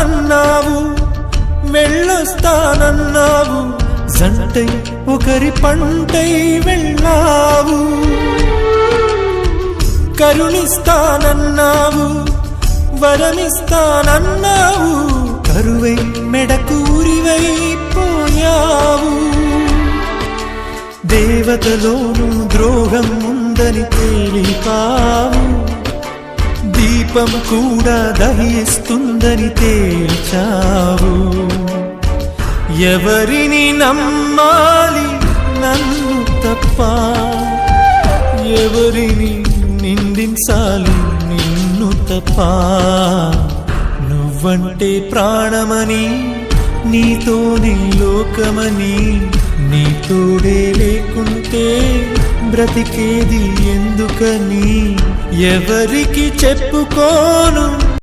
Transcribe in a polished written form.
వస్తానన్నావు, వెళ్ళొస్తానన్నావు, జంటై ఒకరి పంటై వెళ్ళావు. కరుణిస్తానన్నావు, వరమిస్తానన్నావు, కరువై మెడకూరివైపోయావు. దేవతలోను ద్రోహం ఉందని తేలిపావు, దీపం కూడా దహిస్తుందని తేల్చావు. ఎవరిని నమ్మాలి నన్ను తప్ప, ఎవరిని నిందించాలి నిన్ను తప్ప. నువ్వంటే ప్రాణమని, నీతోనే లోకమని, నీ తోడే లేకుంటే బ్రతికేది ఎందుకని ఎవరికి చెప్పుకోను.